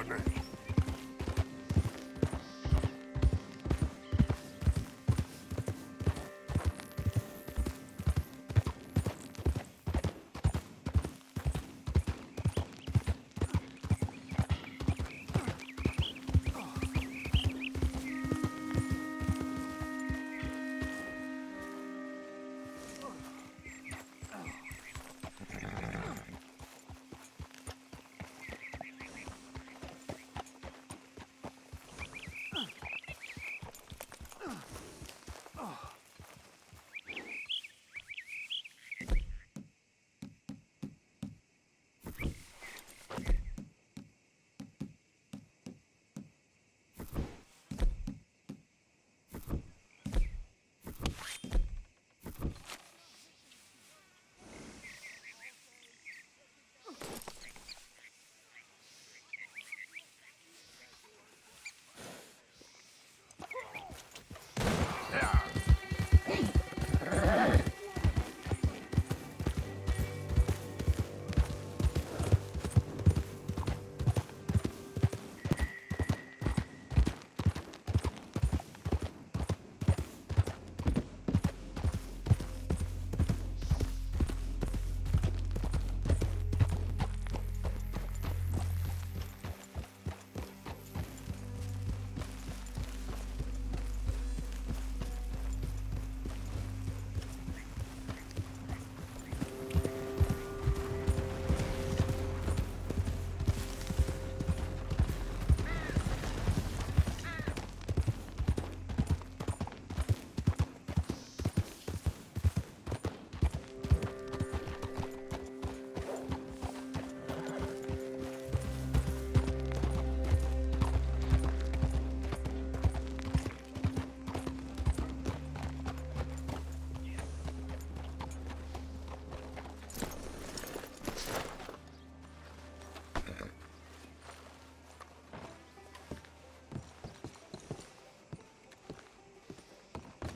partner.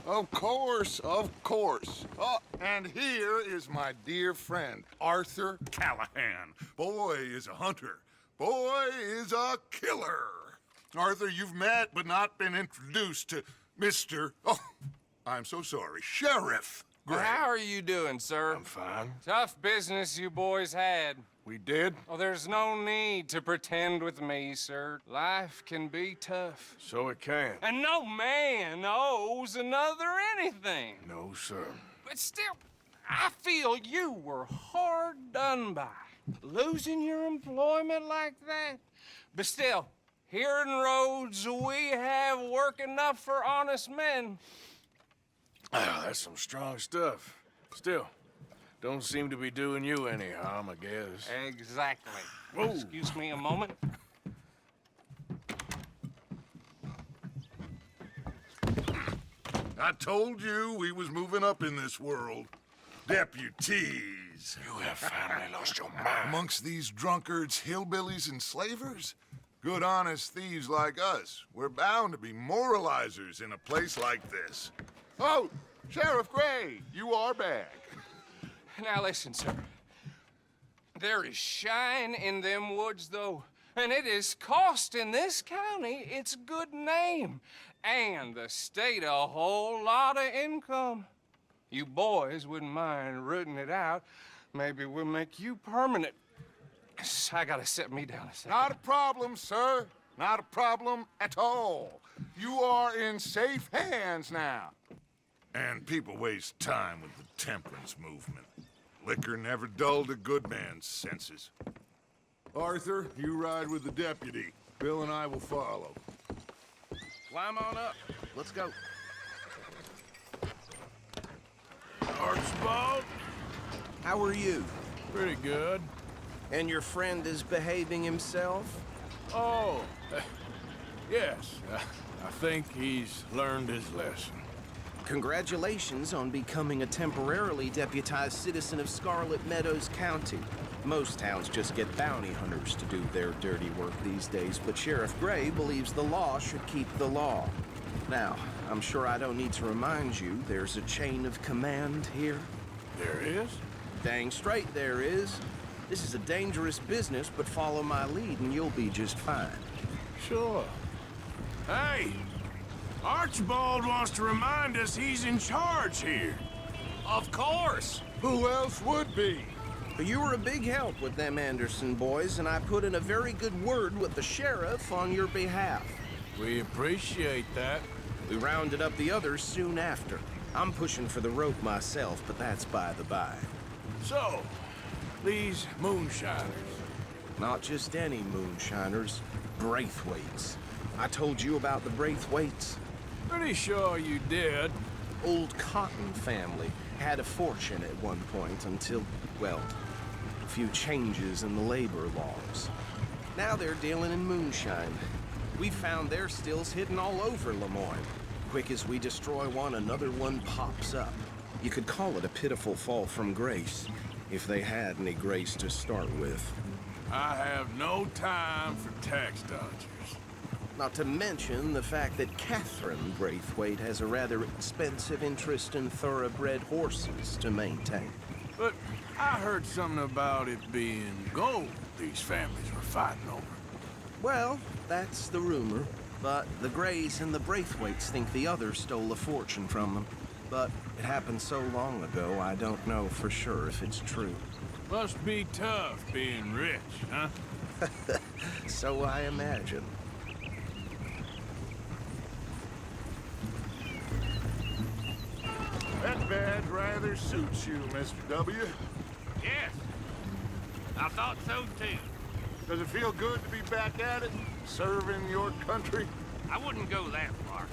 Of course, of course. Oh, and here is my dear friend, Arthur Callahan. Boy is a hunter. Boy is a killer. Arthur, you've met but not been introduced to Mr. Oh, I'm so sorry, Sheriff Gray. How are you doing, sir? I'm fine. Tough business you boys had. We did? Oh, there's no need to pretend with me, sir. Life can be tough. So it can. And no man owes another anything. No, sir. But still, I feel you were hard done by. Losing your employment like that. But still, here in Rhodes, we have work enough for honest men. Ah, that's some strong stuff. Still, don't seem to be doing you any harm, I guess. Exactly. Whoa. Excuse me a moment. I told you we was moving up in this world. Deputies. You have finally lost your mind. Amongst these drunkards, hillbillies, and slavers? Good honest thieves like us. We're bound to be moralizers in a place like this. Oh, Sheriff Gray, you are back. Now listen, sir. There is shine in them woods, though, and it is costing this county its good name and the state a whole lot of income. You boys wouldn't mind rooting it out. Maybe we'll make you permanent. I gotta set me down a second. Not a problem, sir. Not a problem at all. You are in safe hands now. And people waste time with the temperance movement. Liquor never dulled a good man's senses. Arthur, you ride with the deputy. Bill and I will follow. Climb on up. Let's go. Archibald? How are you? Pretty good. And your friend is behaving himself? Oh, yes. I think he's learned his lesson. Congratulations on becoming a temporarily deputized citizen of Scarlet Meadows County. Most towns just get bounty hunters to do their dirty work these days, but Sheriff Gray believes the law should keep the law. Now, I'm sure I don't need to remind you there's a chain of command here. There is? Dang straight there is. This is a dangerous business, but follow my lead and you'll be just fine. Sure. Hey, Archibald wants to remind us he's in charge here. Of course. Who else would be? But you were a big help with them Anderson boys, and I put in a very good word with the sheriff on your behalf. We appreciate that. We rounded up the others soon after. I'm pushing for the rope myself, but that's by the by. So, these moonshiners. Not just any moonshiners, Braithwaites. I told you about the Braithwaites. Pretty sure you did. Old Cotton family had a fortune at one point until, well, a few changes in the labor laws. Now they're dealing in moonshine. We found their stills hidden all over Lemoyne. Quick as we destroy one, another one pops up. You could call it a pitiful fall from grace, if they had any grace to start with. I have no time for tax dodgers. Not to mention the fact that Catherine Braithwaite has a rather expensive interest in thoroughbred horses to maintain. But I heard something about it being gold these families were fighting over. Well, that's the rumor. But the Greys and the Braithwaites think the others stole a fortune from them. But it happened so long ago, I don't know for sure if it's true. Must be tough being rich, huh? So I imagine. That badge rather suits you, Mr. W. Yes, I thought so too. Does it feel good to be back at it, serving your country? I wouldn't go that far.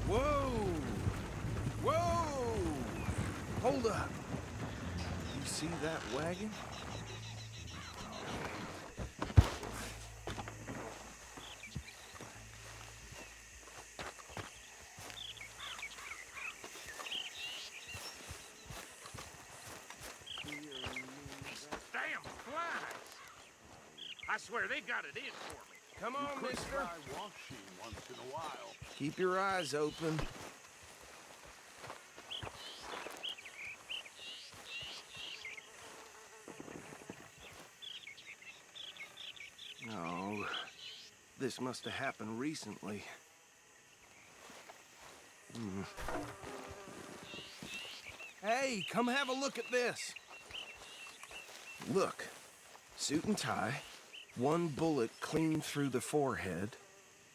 Whoa! Whoa! Hold up. You see that wagon? Damn flies! I swear they got it in for me. Come on, mister. washing once in a while. Keep your eyes open. Oh, this must have happened recently. Hey, come have a look at this. Look, suit and tie, one bullet clean through the forehead.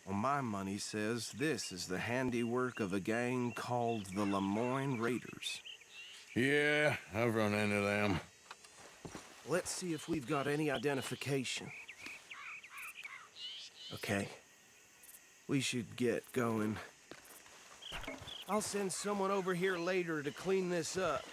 Well, my money says this is the handiwork of a gang called the Lemoyne Raiders. Yeah, I've run into them. Let's see if we've got any identification. Okay. We should get going. I'll send someone over here later to clean this up.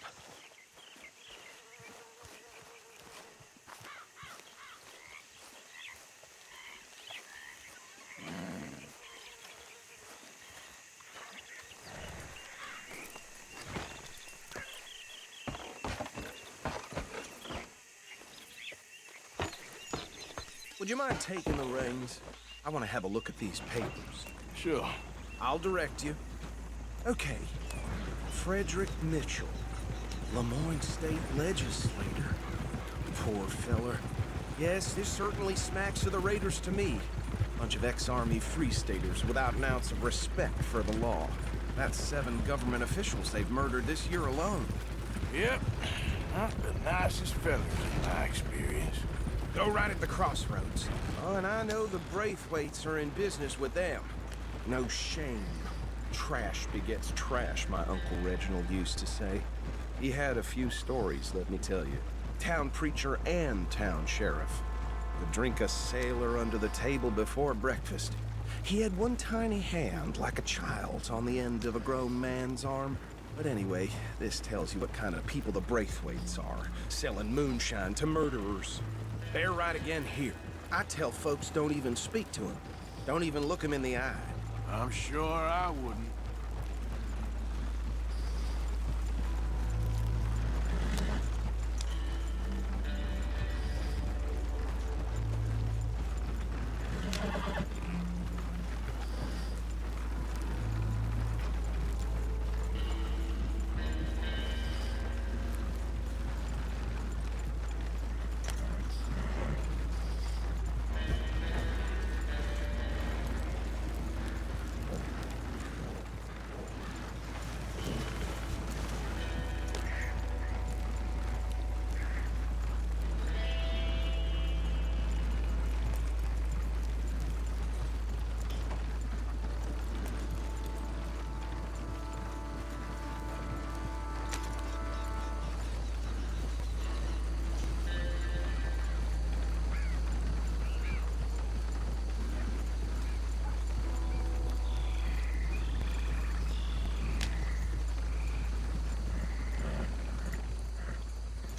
Would you mind taking the reins? I want to have a look at these papers. Sure. I'll direct you. Okay. Frederick Mitchell, Lemoyne State Legislator. Poor feller. Yes, this certainly smacks of the Raiders to me. Bunch of ex-Army Free Staters without an ounce of respect for the law. That's 7 government officials they've murdered this year alone. Yep. Not the nicest fellas in my experience. Go right at the crossroads. Oh, and I know the Braithwaites are in business with them. No shame. Trash begets trash, my Uncle Reginald used to say. He had a few stories, let me tell you. Town preacher and town sheriff. Would drink a sailor under the table before breakfast. He had one tiny hand, like a child's, on the end of a grown man's arm. But anyway, this tells you what kind of people the Braithwaites are. Selling moonshine to murderers. They're right again here. I tell folks don't even speak to him. Don't even look him in the eye. I'm sure I wouldn't.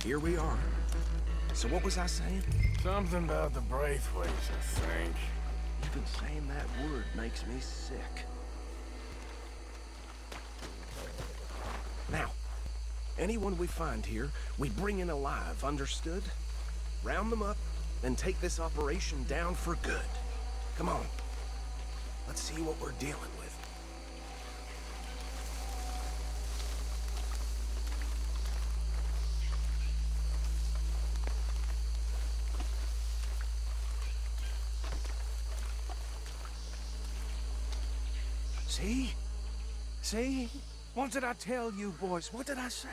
here we are. So what was I saying? Something about the Braithwaites, I think. Even saying that word makes me sick. Now, anyone we find here, we bring in alive, understood? Round them up, then take this operation down for good. Come on. Let's see what we're dealing with. See? See? What did I tell you, boys? What did I say?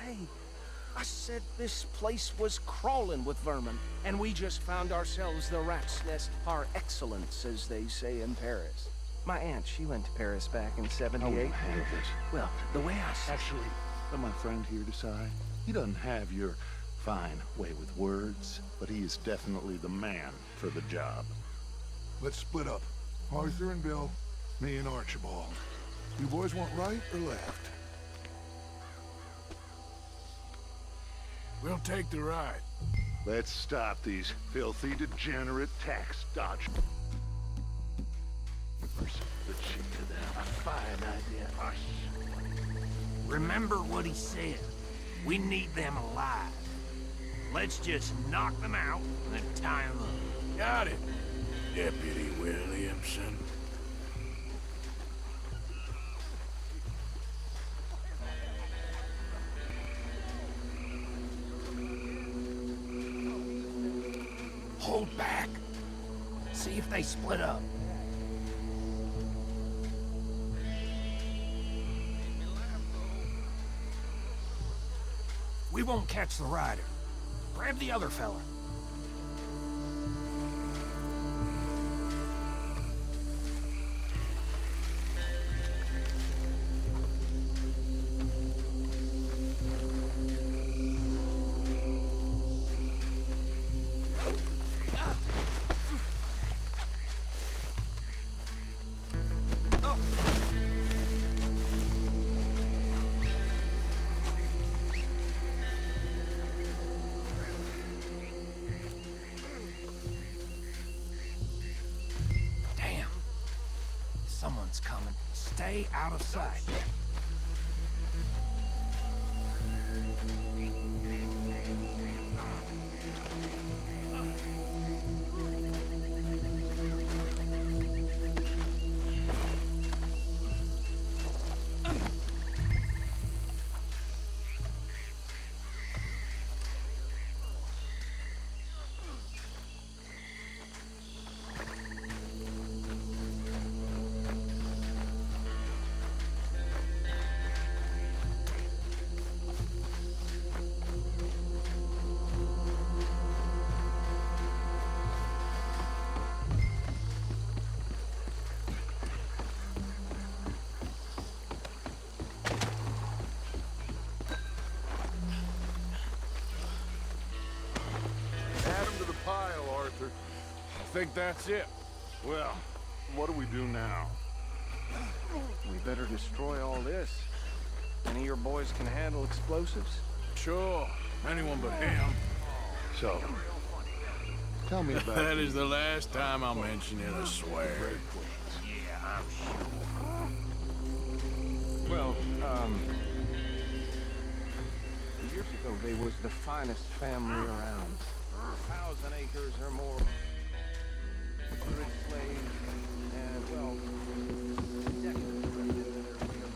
I said this place was crawling with vermin, and we just found ourselves the rat's nest par excellence, as they say in Paris. My aunt, she went to Paris back in I '78. wouldn't handle this. Well, the way I said Actually, let my friend here decide. He doesn't have your fine way with words, but he is definitely the man for the job. Let's split up. Arthur and Bill, me and Archibald. You boys want right or left? We'll take the ride. Let's stop these filthy, degenerate tax dodgers. The chief of them. A fine idea. Us. Remember what he said. We need them alive. Let's just knock them out and tie them up. Got it, Deputy Williamson. Hold back. See if they split up. We won't catch the rider. Grab the other fella. Someone's coming. Stay out of sight. Add them to the pile, Arthur. I think that's it. Well, what do we do now? we better destroy all this. Any of your boys can handle explosives? Sure, anyone but him. So, tell me about That is the last time I'll mention it, I swear. Well, years ago they was the finest family around. 1,000 acres or more. 100 slaves, and well, decades left into their way of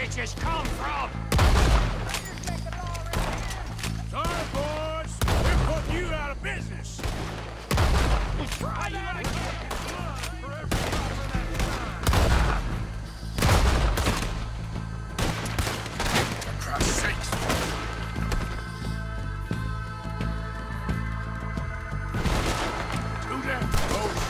bitches come from? Sorry, boys. We're putting you out of business. We try that again. For Christ's sakes. Do that, folks.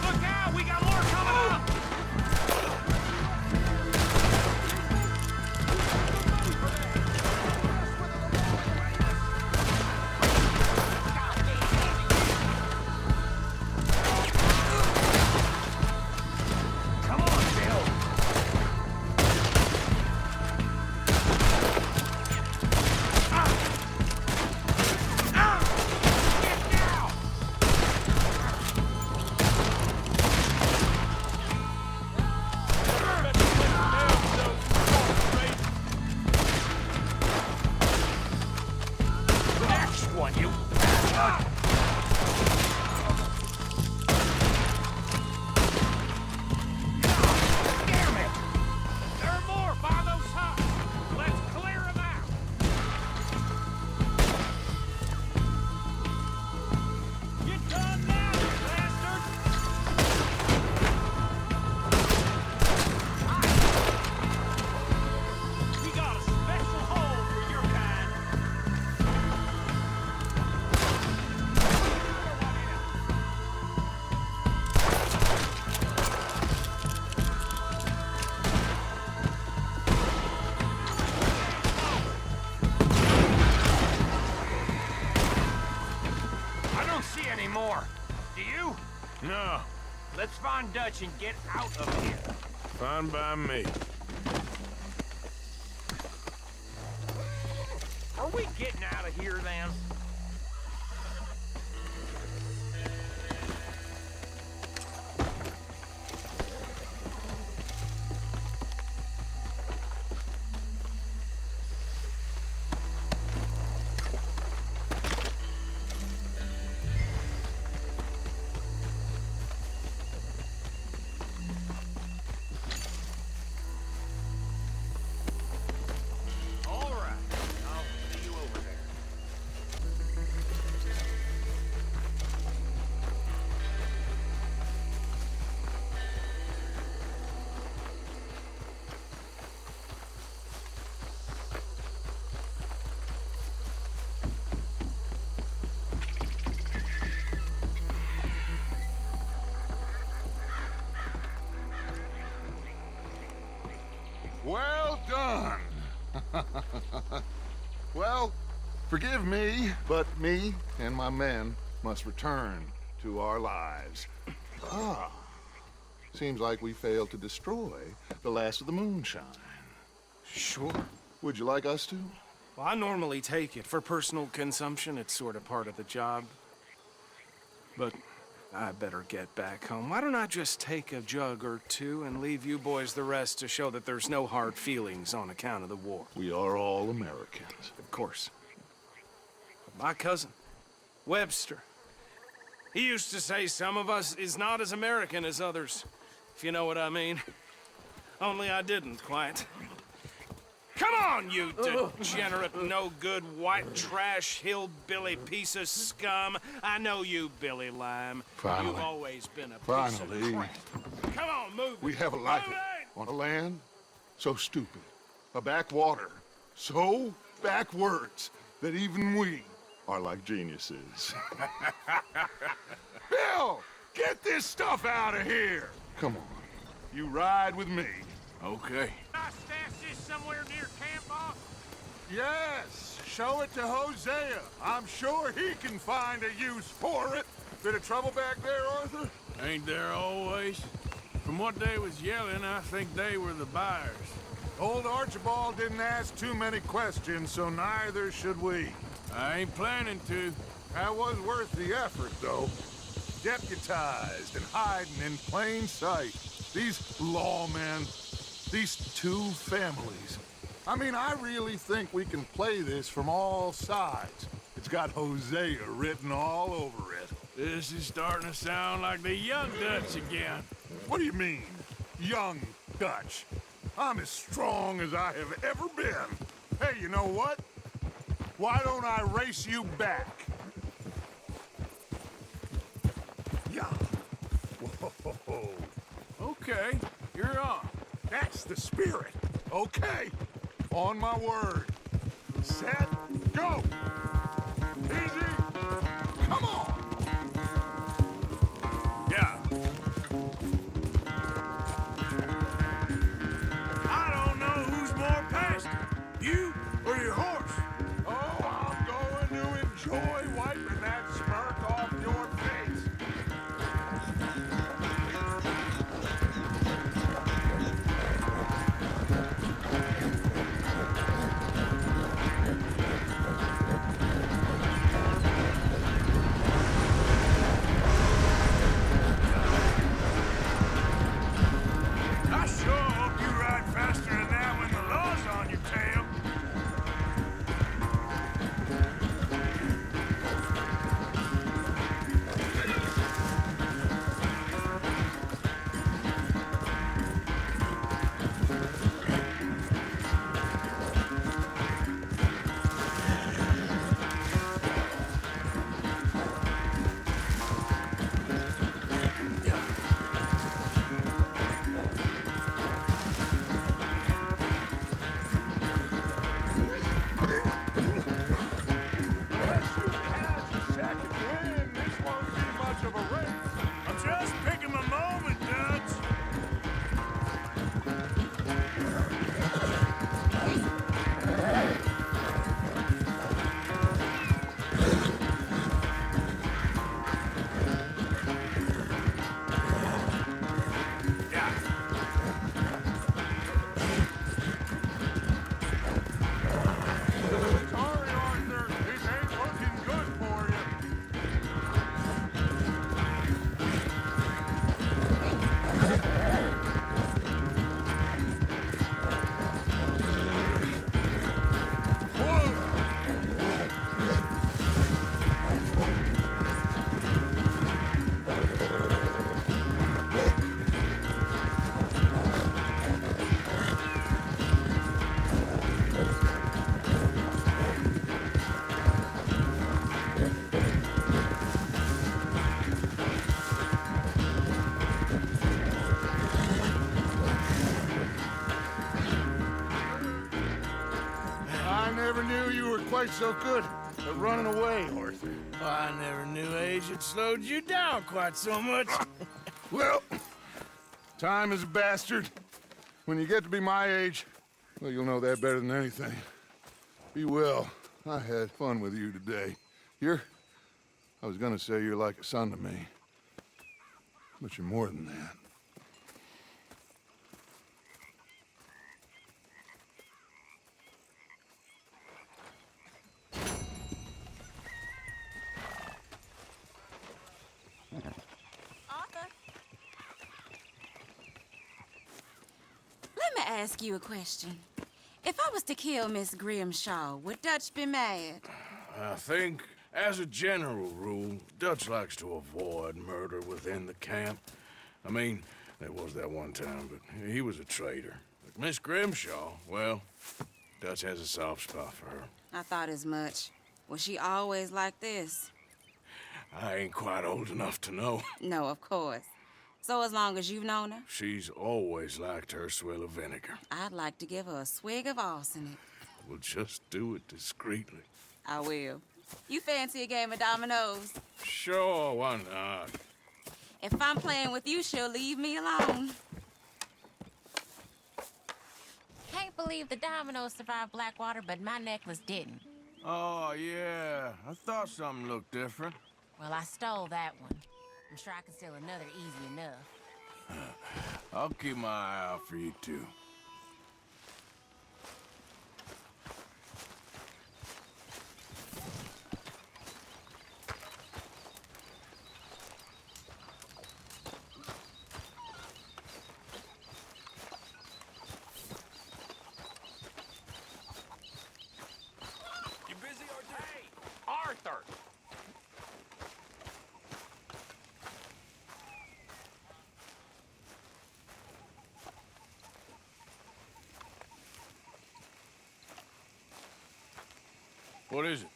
Look out! We got more coming up! Come on, Bill! Get down! Next one, you bastard! Damn it! There are more by those huts! Let's clear them out! Get done now, you bastard! We got a special hole for your kind! I don't see any more. Do you? No, Let's find Dutch and get out of here. fine by me. Are we getting out of here then? All right. I'll see you over there. Well done. Well, forgive me, but me and my men must return to our lives. Ah, seems like we failed to destroy the last of the moonshine. Sure. Would you like us to? Well, I normally take it. For personal consumption, it's sort of part of the job. But I better get back home. Why don't I just take a jug or two and leave you boys the rest to show that there's no hard feelings on account of the war? We are all Americans. Of course. My cousin, Webster, he used to say some of us is not as American as others, if you know what I mean. Only I didn't quite. Come on, you degenerate, no-good, white trash, hillbilly piece of scum. I know you, Billy Lime. Finally. You've always been a piece Finally. of crap. Come on, move We it. have a life Move it! on a land so stupid, a backwater so backwards that even we are like geniuses. Bill, get this stuff out of here. Come on, you ride with me. Okay. I stash this somewhere near camp, boss? Yes, show it to Hosea. I'm sure he can find a use for it. Bit of trouble back there, Arthur? Ain't there always? From what they was yelling, I think they were the buyers. Old Archibald didn't ask too many questions, so neither should we. I ain't planning to. That was worth the effort, though. Deputized and hiding in plain sight. These lawmen, these two families. I mean, I really think we can play this from all sides. It's got Hosea written all over it. This is starting to sound like the young Dutch again. What do you mean, young Dutch? I'm as strong as I have ever been. Hey, you know what? Why don't I race you back? Yeah. Whoa. Okay, you're on. That's the spirit. Okay. On my word. Set, go. Easy. Come on. Yeah. I don't know who's more pasty, you or your horse. Oh, I'm going to enjoy wiping that smirk off your face. I sure hope you ride faster than that when the law's on your tail. Unless you catch a second wind, this won't be much of a race. I'm just picking my moment, Dutch. Yeah. Sorry, Arthur. This ain't looking good for you. I never knew you were quite so good at running away, Arthur. I never knew age had slowed you down quite so much. Well, time is a bastard. When you get to be my age, well, you'll know that better than anything. Be well. I had fun with you today. I was gonna say you're like a son to me. But you're more than that. Arthur? Let me ask you a question. If I was to kill Miss Grimshaw, would Dutch be mad? I think, as a general rule, Dutch likes to avoid murder within the camp. I mean, there was that one time, but he was a traitor. But Miss Grimshaw, well, Dutch has a soft spot for her. I thought as much. Was she always like this? I ain't quite old enough to know. No, of course. So as long as you've known her, She's always liked her swill of vinegar. I'd like to give her a swig of arsenic. We'll just do it discreetly. I will. You fancy a game of dominoes? Sure, why not? If I'm playing with you, she'll leave me alone. Can't believe the dominoes survived Blackwater, but my necklace didn't. Oh, yeah. I thought something looked different. Well, I stole that one. I'm sure I can steal another easy enough. I'll keep my eye out for you, too. What is it?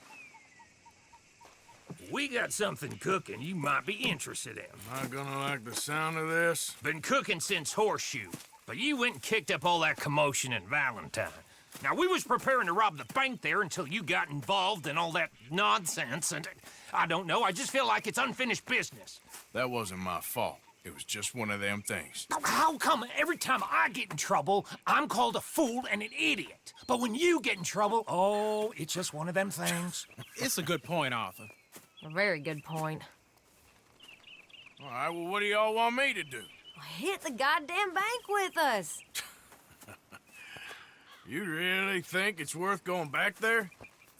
We got something cooking you might be interested in. Am I gonna like the sound of this? Been cooking since Horseshoe, but you went and kicked up all that commotion in Valentine. Now, we was preparing to rob the bank there until you got involved in all that nonsense, and I don't know, I just feel like it's unfinished business. That wasn't my fault. It was just one of them things. How come every time I get in trouble, I'm called a fool and an idiot? But when you get in trouble, oh, it's just one of them things. It's a good point, Arthur. A very good point. All right, well, what do y'all want me to do? Hit the goddamn bank with us. You really think it's worth going back there?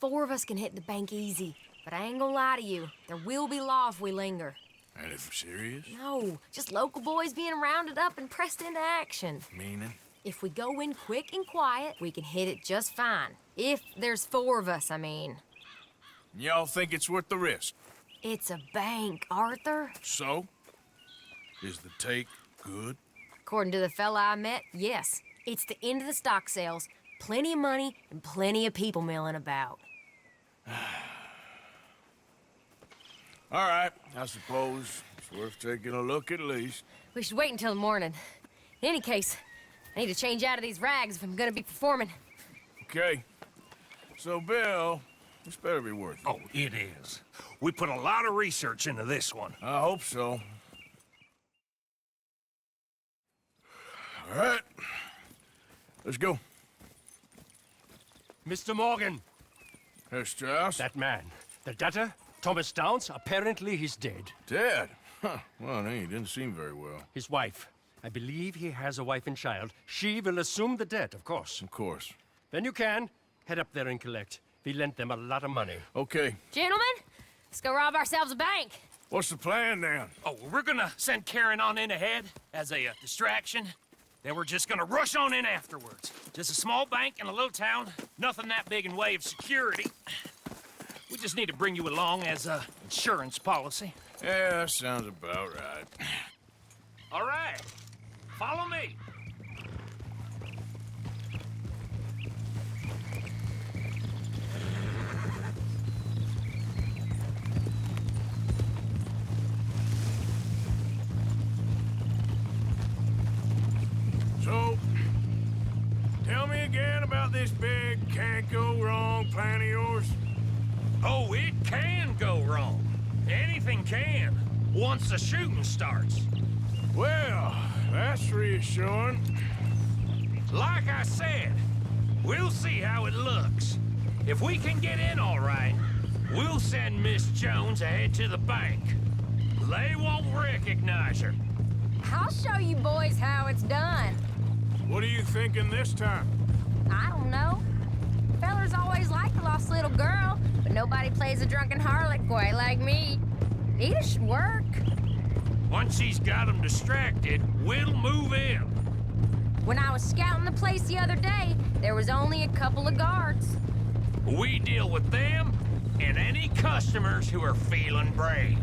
4 of us can hit the bank easy, but I ain't gonna lie to you. There will be law if we linger. And if serious? No, just local boys being rounded up and pressed into action. Meaning? If we go in quick and quiet, we can hit it just fine. If there's 4 of us, I mean. Y'all think it's worth the risk? It's a bank, Arthur. So? Is the take good? According to the fella I met, yes. It's the end of the stock sales. Plenty of money and plenty of people milling about. All right, I suppose it's worth taking a look at least. We should wait until the morning. In any case, I need to change out of these rags if I'm gonna be performing. Okay. So, Bill, this better be worth it. Oh, it is. We put a lot of research into this one. I hope so. All right. Let's go. Mr. Morgan, Herr Strauss? that man, the debtor, Thomas Downs, apparently he's dead. Dead? Huh. Well, he didn't seem very well. His wife, I believe he has a wife and child. She will assume the debt, of course. Of course. Then you can head up there and collect. We lent them a lot of money. Okay. Gentlemen, let's go rob ourselves a bank. What's the plan, then? Oh, we're gonna send Karen on in ahead as a distraction. Then we're just gonna rush on in afterwards. Just a small bank in a little town. Nothing that big in way of security. We just need to bring you along as a insurance policy. Yeah, that sounds about right. All right. Follow me. So, tell me again about this big can't-go-wrong plan of yours. Oh, it can go wrong. Anything can, once the shooting starts. Well, that's reassuring. Like I said, we'll see how it looks. If we can get in all right, we'll send Miss Jones ahead to the bank. They won't recognize her. I'll show you boys how it's done. What are you thinking this time? I don't know. Fellers always like the lost little girl, but nobody plays a drunken harlot quite like me. It should work. Once she's got them distracted, we'll move in. When I was scouting the place the other day, there was only a couple of guards. We deal with them and any customers who are feeling brave.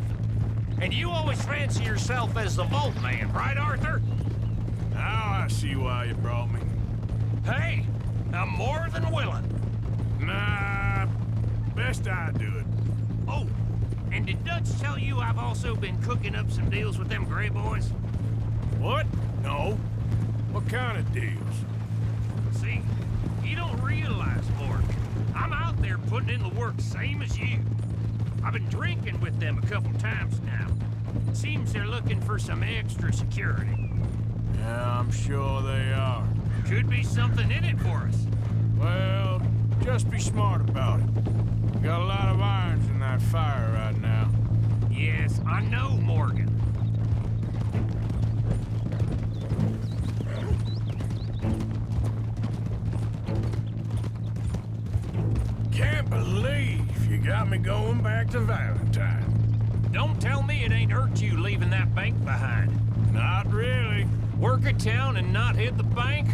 And you always fancy yourself as the vault man, right, Arthur? Now I see why you brought me. Hey, I'm more than willing. Nah, best I do it. Oh, and did Dutch tell you I've also been cooking up some deals with them Gray Boys? What? No. What kind of deals? See, you don't realize, Mort. I'm out there putting in the work same as you. I've been drinking with them a couple times now. Seems they're looking for some extra security. Yeah, I'm sure they are. Could be something in it for us. Well, just be smart about it. Got a lot of irons in that fire right now. Yes, I know, Morgan. Can't believe you got me going back to Valentine. Don't tell me it ain't hurt you leaving that bank behind. Not really. Work a town and not hit the bank?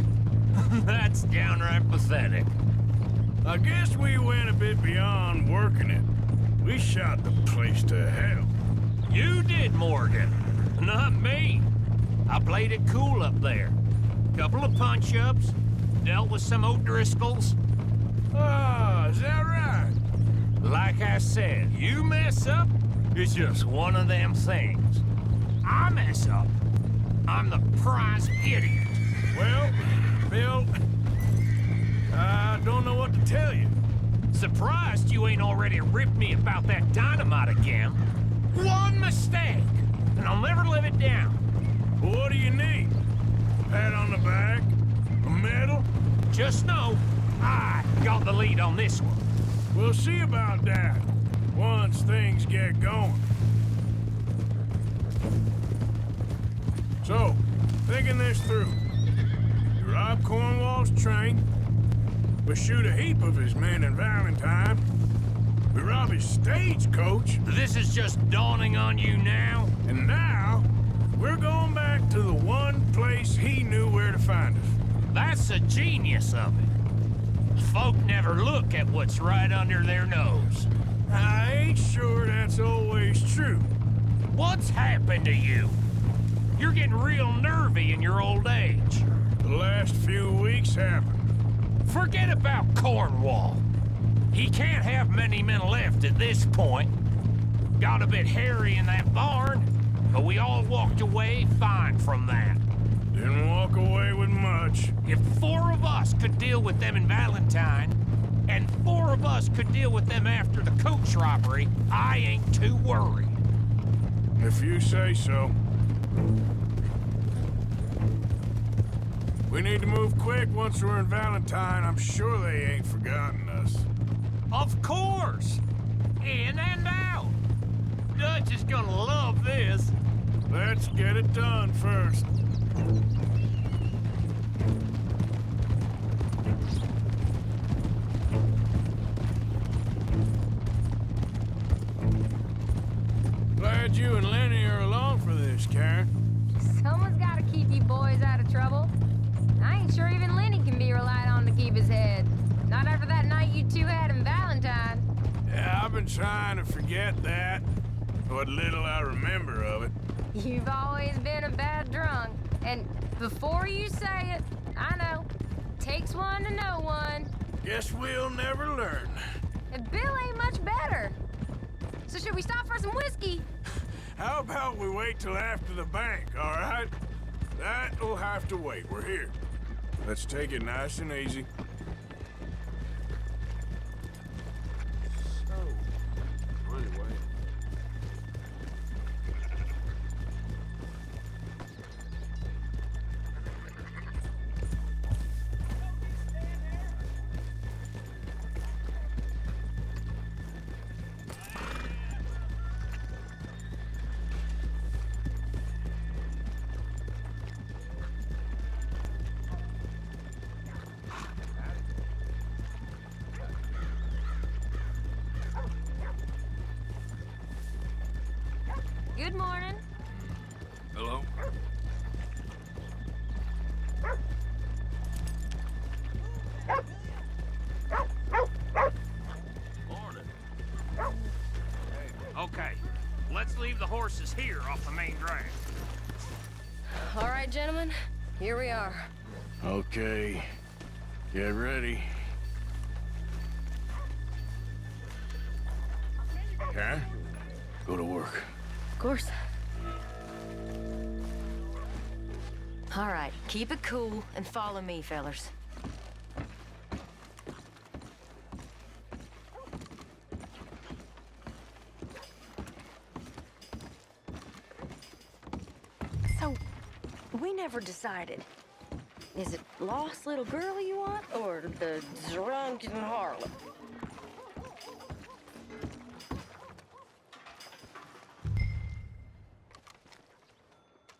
That's downright pathetic. I guess we went a bit beyond working it. We shot the place to hell. You did, Morgan. Not me. I played it cool up there. Couple of punch-ups, dealt with some O'Driscolls. Ah, is that right? Like I said, you mess up, it's just one of them things. I mess up, I'm the prize idiot. Well, Bill, I don't know what to tell you. Surprised you ain't already ripped me about that dynamite again. One mistake, and I'll never live it down. What do you need? Pat on the back? A medal? Just know, I got the lead on this one. We'll see about that once things get going. So, thinking this through. You rob Cornwall's train. We shoot a heap of his men in Valentine. We rob his stagecoach. This is just dawning on you now? And now, we're going back to the one place he knew where to find us. That's the genius of it. Folk never look at what's right under their nose. I ain't sure that's always true. What's happened to you? You're getting real nervy in your old age. The last few weeks happened. Forget about Cornwall. He can't have many men left at this point. Got a bit hairy in that barn, but we all walked away fine from that. Didn't walk away with much. If 4 of us could deal with them in Valentine, and 4 of us could deal with them after the coach robbery, I ain't too worried. If you say so. We need to move quick once we're in Valentine. I'm sure they ain't forgotten us. Of course! In and out! Dutch is gonna love this. Let's get it done first. Glad you and Lenny are along for this, Karen. Someone's gotta keep you boys out of trouble. I ain't sure even Lenny can be relied on to keep his head. Not after that night you two had in Valentine. Yeah, I've been trying to forget that. What little I remember of it. You've always been a bad drunk. And before you say it, I know. Takes one to know one. Guess we'll never learn. And Bill ain't much better. So should we stop for some whiskey? How about we wait till after the bank, all right? That'll have to wait. We're here. Let's take it nice and easy. Good morning. Hello? Morning. Okay, let's leave the horses here off the main drag. All right, gentlemen. Here we are. Okay. Get ready. Karen, go to work. Of course. All right, keep it cool and follow me, fellers. So, we never decided. Is it lost little girl you want, or the drunken harlot?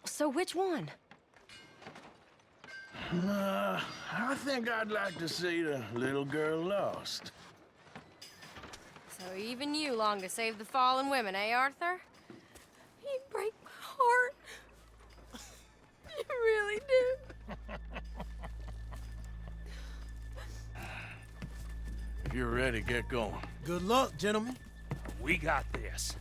So which one? I think I'd like to see the little girl lost. So even you long to save the fallen women, eh, Arthur? You break my heart. You really do. If you're ready, get going. Good luck, gentlemen. We got this.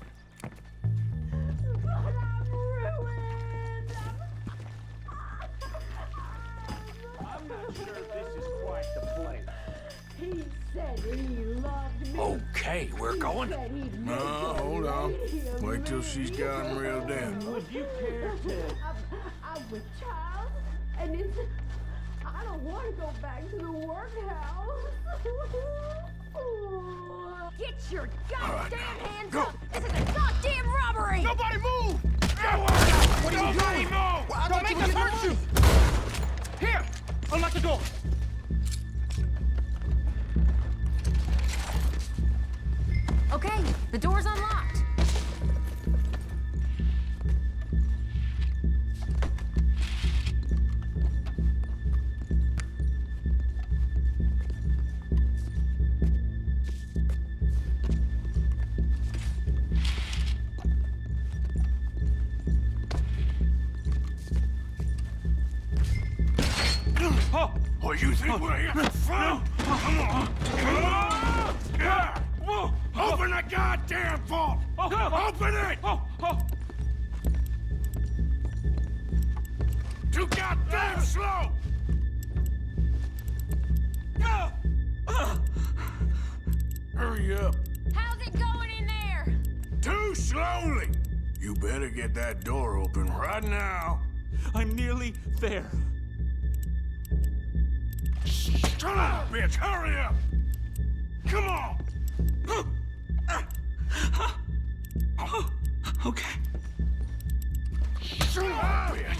I'm not sure this is quite the place. He Okay, we're going. No, hold on. Wait till she's got him reeled in. Would you care to? I'm with child, and it's. I don't want to go back to the workhouse. Get your goddamn hands go. up! This is a goddamn robbery! Nobody move! What are you Nobody doing? move! Don't make us hurt you! Here, unlock the door. Okay, the door's unlocked. Oh, you think we're here? Come on. Open the goddamn vault! Open it! Too goddamn slow! Hurry up. How's it going in there? Too slowly! You better get that door open right now. I'm nearly there. Son of a bitch, hurry up! Come on! Okay. Son of a bitch!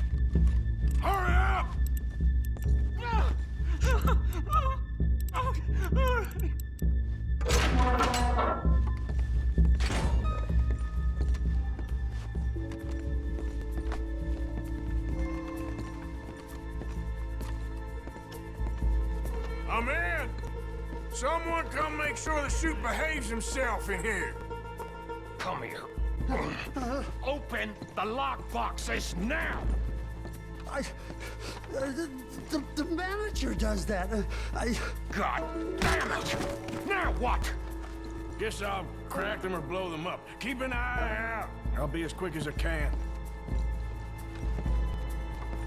Hurry up! I'm in! Someone come make sure the chute behaves himself in here. Come here. Open the lock boxes now! The manager does that. God damn it! Now what? Guess I'll crack them or blow them up. Keep an eye out. I'll be as quick as I can.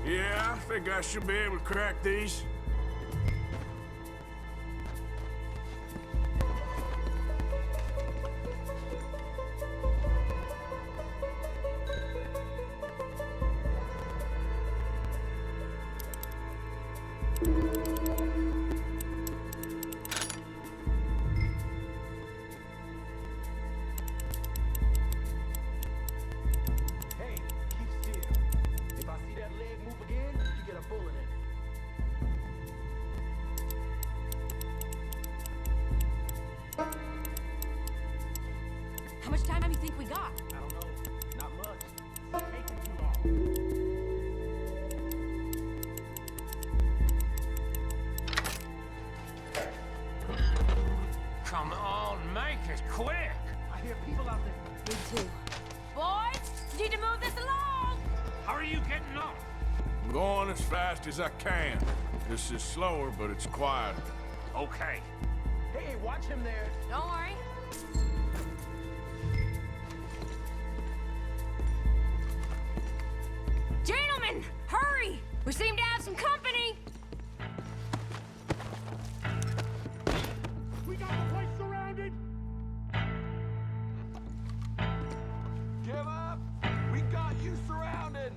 Yeah, I think I should be able to crack these. Hey, keep still. If I see that leg move again, you get a bullet in it. How much time do you think we got? I don't know. Not much. It's taking too long. Come on, make it quick! I hear people out there. Me too. Boys, need to move this along! How are you getting on? I'm going as fast as I can. This is slower, but it's quiet. Okay. Hey, watch him there. Don't worry. Gentlemen, hurry! We seem to have some company! We got the place surrounded. Give up. We got you surrounded.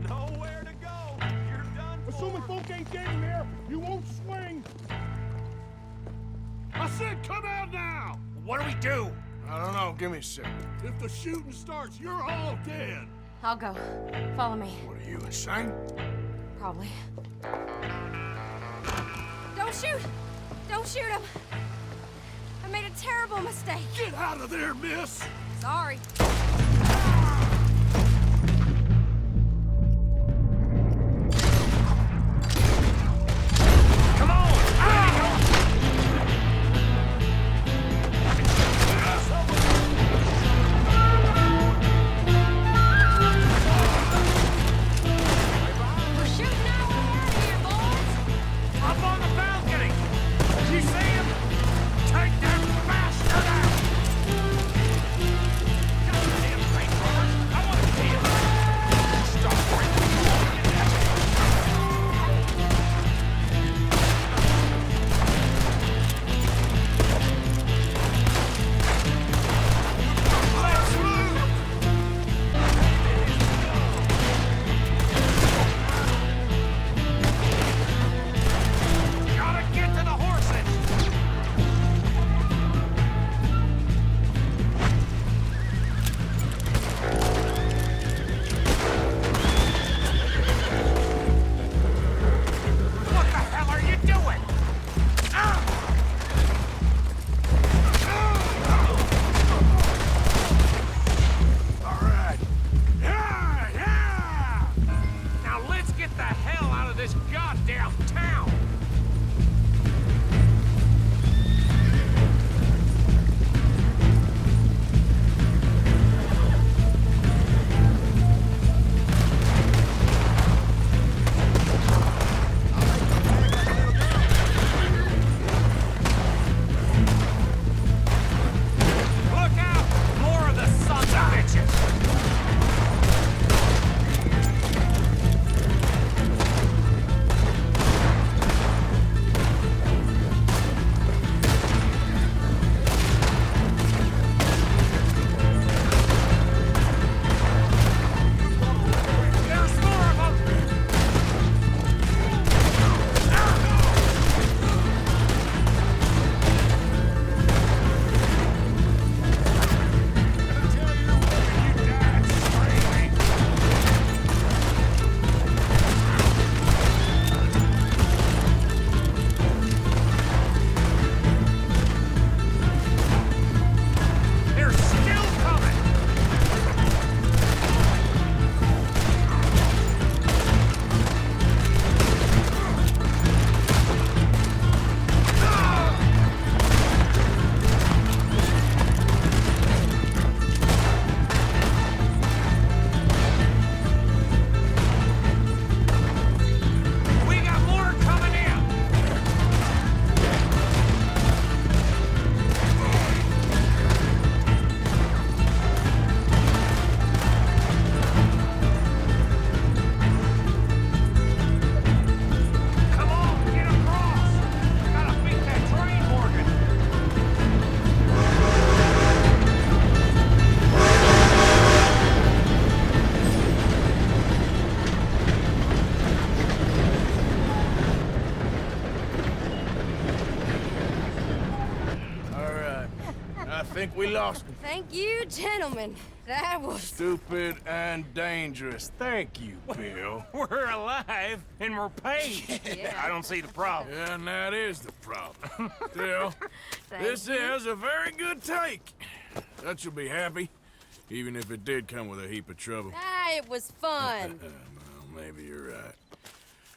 Nowhere to go. You're done for. Assuming folk ain't getting there, you won't swing. I said come out now! What do we do? I don't know. Give me a second. If the shooting starts, you're all dead. I'll go. Follow me. What are you, insane? Probably. Don't shoot! Don't shoot him! I made a terrible mistake. Get out of there, miss. Sorry. Come on! We're shooting our way out of here, boys! Up on the balcony! You see him? Take that bastard out! Goddamn I think we lost him. Thank you, gentlemen. That was... Stupid and dangerous. Thank you, Bill. We're alive and we're paid. Yeah. I don't see the problem. Yeah, and that is the problem. Still, Thank this you. is a very good take. Dutch will be happy, even if it did come with a heap of trouble. Ah, it was fun. Well, maybe you're right.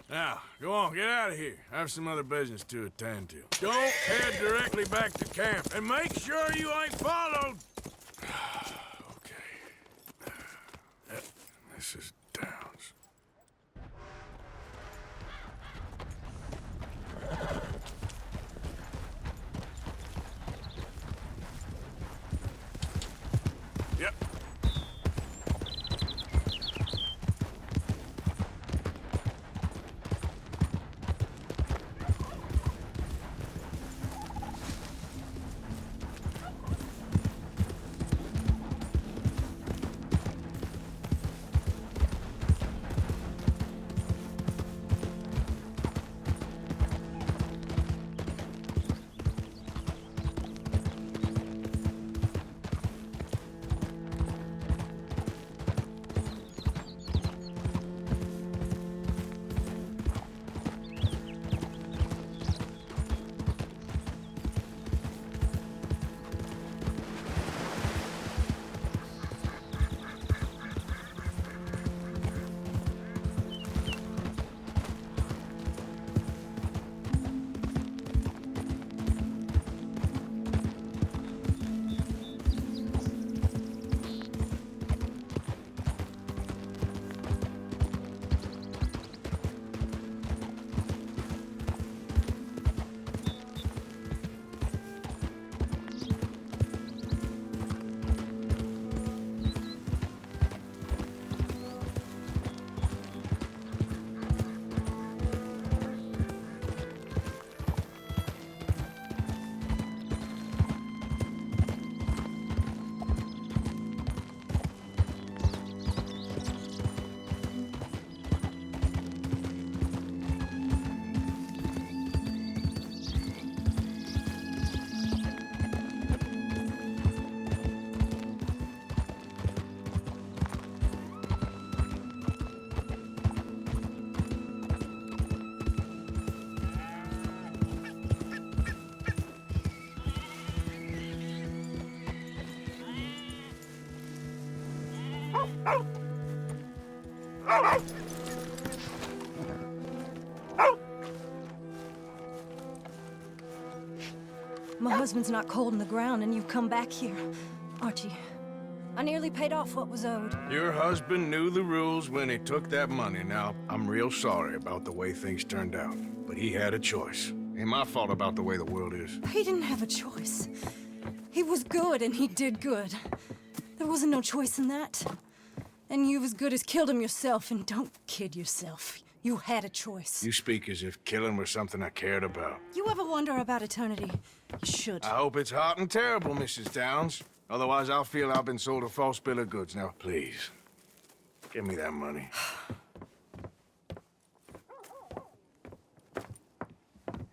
Now, go on, get out of here. I have some other business to attend to. Don't head directly back to camp, and make sure you ain't followed. Okay. Mrs. Downs. Yep. My husband's not cold in the ground, and you've come back here. Archie, I nearly paid off what was owed. Your husband knew the rules when he took that money. Now, I'm real sorry about the way things turned out, but he had a choice. Ain't my fault about the way the world is. He didn't have a choice. He was good, and he did good. There wasn't no choice in that. And you've as good as killed him yourself, and don't kid yourself. You had a choice. You speak as if killing was something I cared about. You ever wonder about eternity? You should. I hope it's hot and terrible, Mrs. Downs. Otherwise, I'll feel I've been sold a false bill of goods. Now, please, give me that money.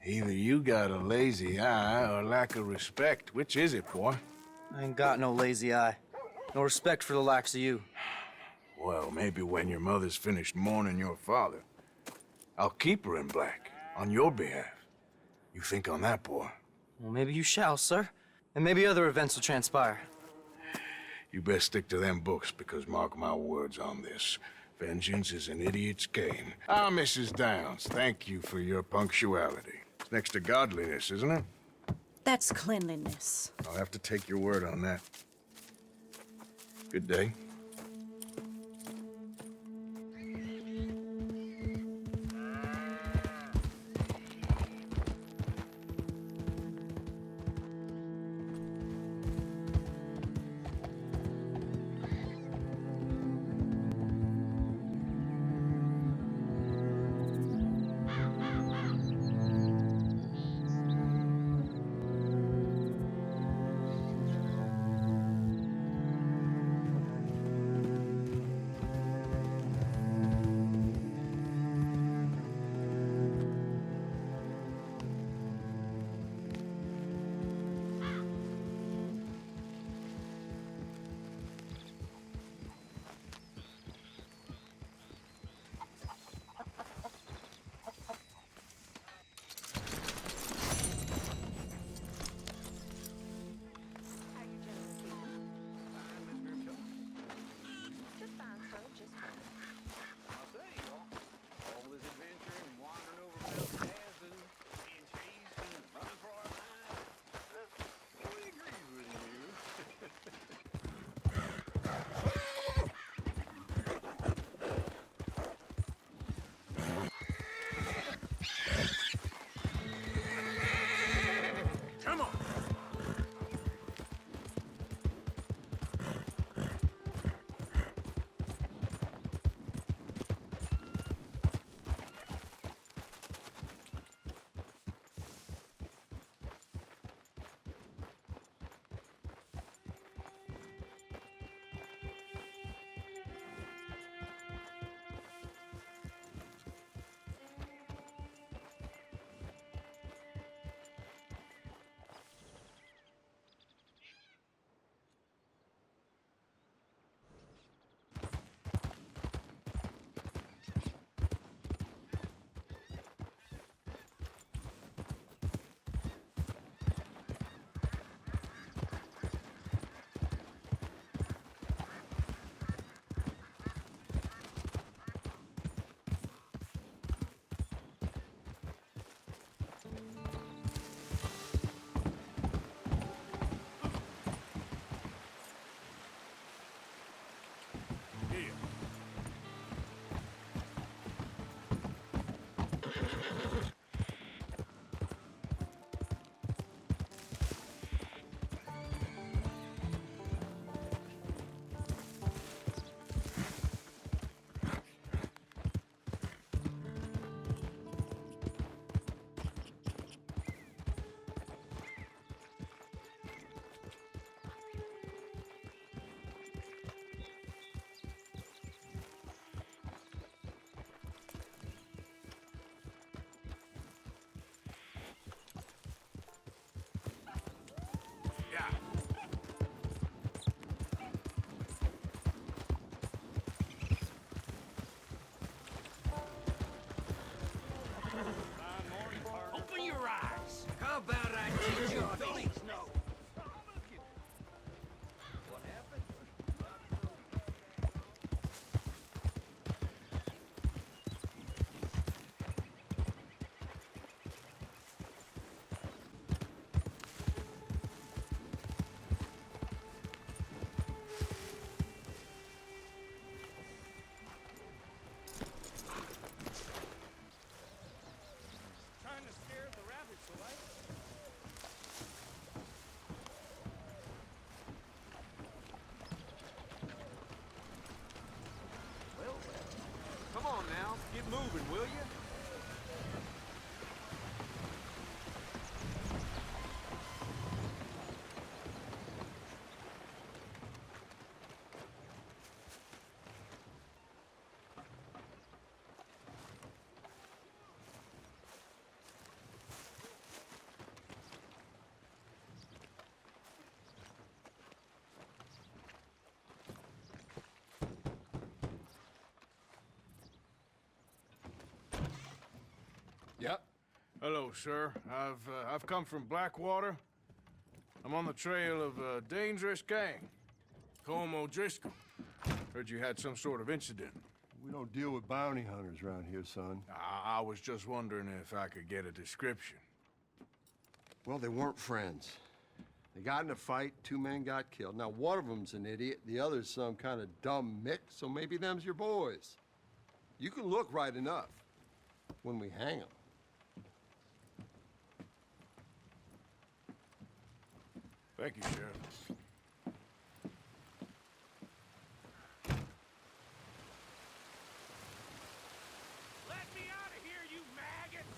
Either you got a lazy eye or lack of respect. Which is it, boy? I ain't got no lazy eye. No respect for the likes of you. Well, maybe when your mother's finished mourning your father, I'll keep her in black, on your behalf. You think on that, boy? Well, maybe you shall, sir. And maybe other events will transpire. You best stick to them books, because mark my words on this. Vengeance is an idiot's game. Ah, Mrs. Downs, thank you for your punctuality. It's next to godliness, isn't it? That's cleanliness. I'll have to take your word on that. Good day. Open your eyes. How about I teach you a thing? Trying to scare the rabbits away. Well, come on now, get moving, will you? Yep. Hello, sir. I've come from Blackwater. I'm on the trail of a dangerous gang. Colm O'Driscoll. Heard you had some sort of incident. We don't deal with bounty hunters around here, son. I was just wondering if I could get a description. Well, they weren't friends. They got in a fight, 2 men got killed. Now, one of them's an idiot, the other's some kind of dumb mick, so maybe them's your boys. You can look right enough when we hang them. Thank you, Sheriff. Let me out of here, you maggots!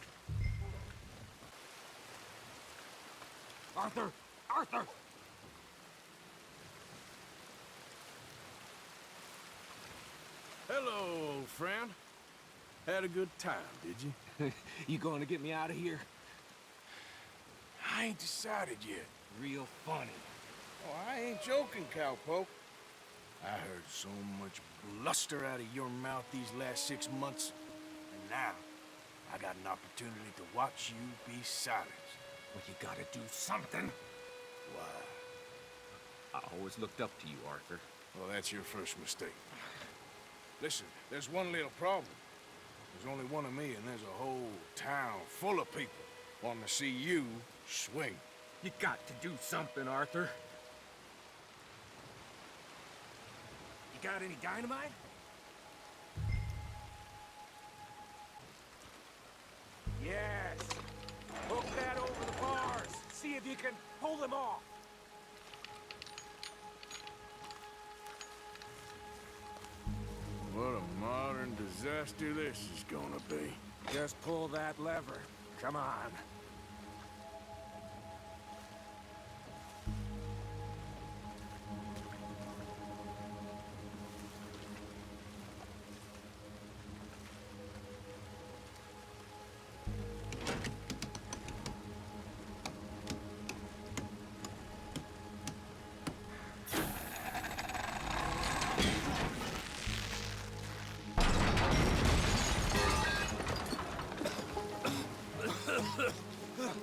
Arthur! Arthur! Hello, old friend. Had a good time, did you? You going to get me out of here? I ain't decided yet. Real funny. Oh, I ain't joking, cowpoke. I heard so much bluster out of your mouth these last 6 months, and now I got an opportunity to watch you be silenced. Well, you gotta do something. Why? I always looked up to you, Arthur. Well, that's your first mistake. Listen, there's one little problem. There's only one of me, and there's a whole town full of people wanting to see you swing. You got to do something, Arthur. You got any dynamite? Yes. Hook that over the bars. See if you can pull them off. What a modern disaster this is gonna be. Just pull that lever. Come on.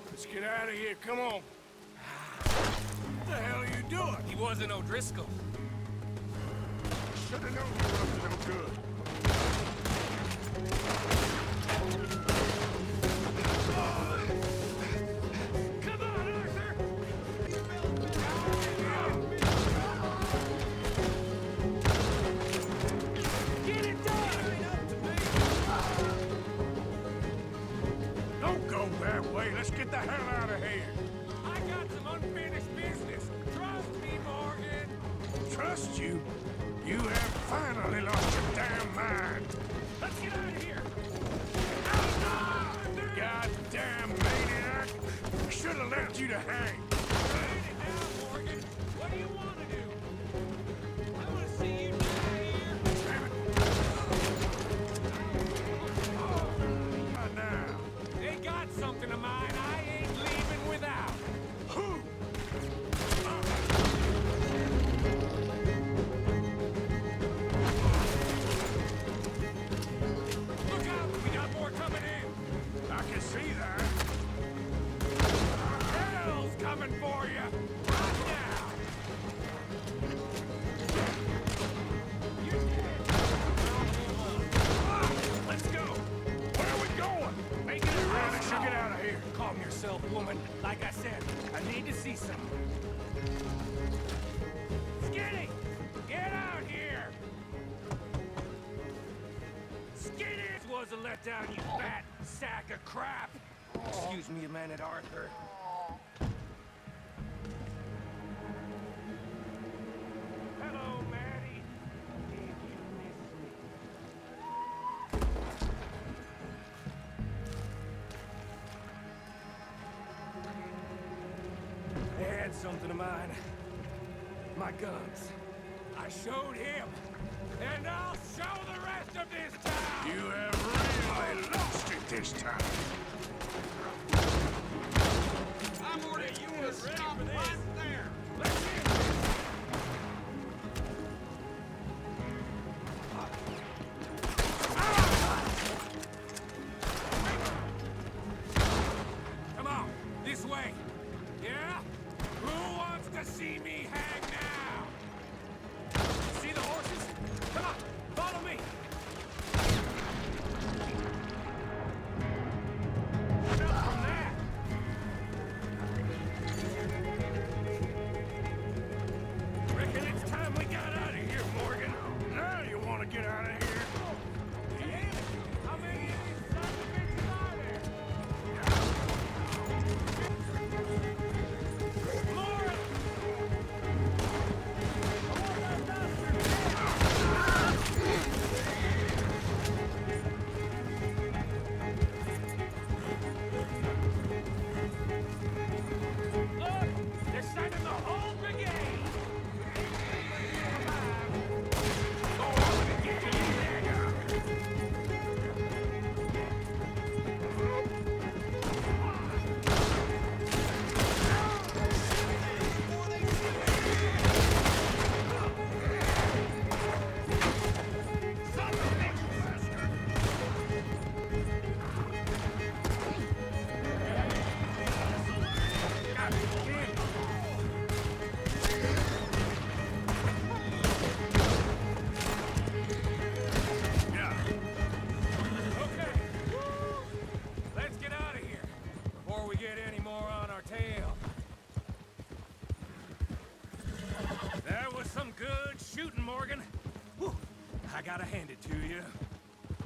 Let's get out of here, come on. What the hell are you doing? He wasn't O'Driscoll. Should've known you were up to no good. Come on, Arthur! Get it done! trust you. You have finally lost your damn mind. Let's get out of here! Goddamn maniac! Should have left you to hang. Write it down, Morgan. What do you want to do? I want to see you die here. Damn it. Not now. They got something of mine I ain't leaving without. Who? Look out! We got more coming in. I can see that. Hell's coming for you right now. Let's go. Where are we going? Make it a Man, I rest should get stop. out of here. Calm yourself, woman. Like I said, I need to see some. Skinny! Get out here! Skinny! This was a letdown, you fat sack of crap! Excuse me a minute, Arthur. Hello, Maddie. Did you miss me? They had something of mine. My guns. I showed him. And I'll show the rest of this town! You have really lost it this time. I'm ordering you to stop right there! Let's hear this! Come on, this way. Yeah? Who wants to see me hang now? See the horses? Come on, follow me. Enough from that. Reckon it's time we got out of here, Morgan. Now you want to get out of here? Hey, how many of these sons of bitches are there? More! Look! They're sending the whole brigade! Oh, I'm gonna get you there! Okay. Let's get out of here before we get any more on our tail. That was some good shooting, Morgan. Whew. I gotta hand it to you.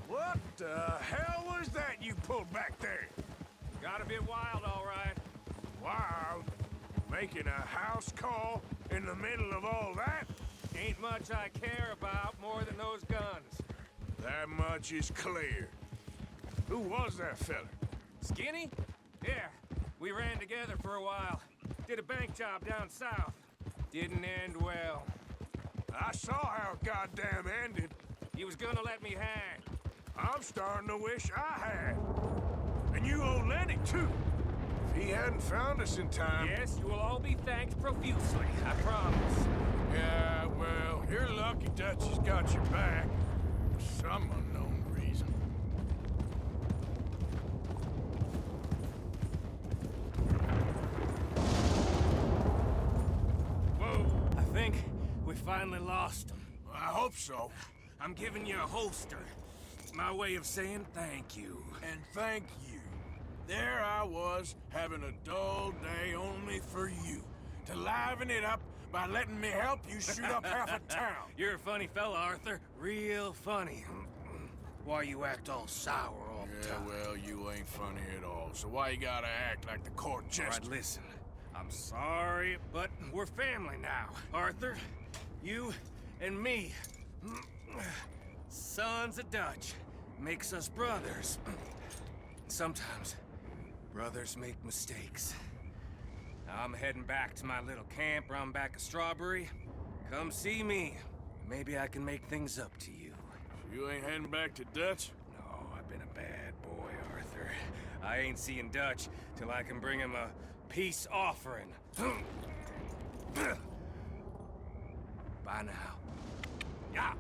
What the hell was that you pulled back there? Got a bit wild, all right. Wild? Making a house call in the middle of all that? Ain't much I care about more than those guns. That much is clear. Who was that fella? Skinny? Yeah, we ran together for a while. Did a bank job down south. Didn't end well. I saw how it goddamn ended. He was gonna let me hang. I'm starting to wish I had. And you owe Lenny, too. If he hadn't found us in time... Yes, you will all be thanked profusely, I promise. Yeah, well, you're lucky Dutchie's got your back. For some unknown reason. Whoa, I think we finally lost him. I hope so. I'm giving you a holster. My way of saying thank you. And thank you. There I was, having a dull day only for you. To liven it up by letting me help you shoot up half a town. You're a funny fella, Arthur. Real funny. Why you act all sour all the Yeah, time? well, you ain't funny at all. So why you gotta act like the court All right, jester? listen. I'm sorry, but we're family now, Arthur. You and me, sons of Dutch, makes us brothers. Sometimes, brothers make mistakes. Now I'm heading back to my little camp around back of Strawberry. Come see me. Maybe I can make things up to you. You ain't heading back to Dutch? No, I've been a bad boy, Arthur. I ain't seeing Dutch till I can bring him a peace offering. Bye now. Yeah.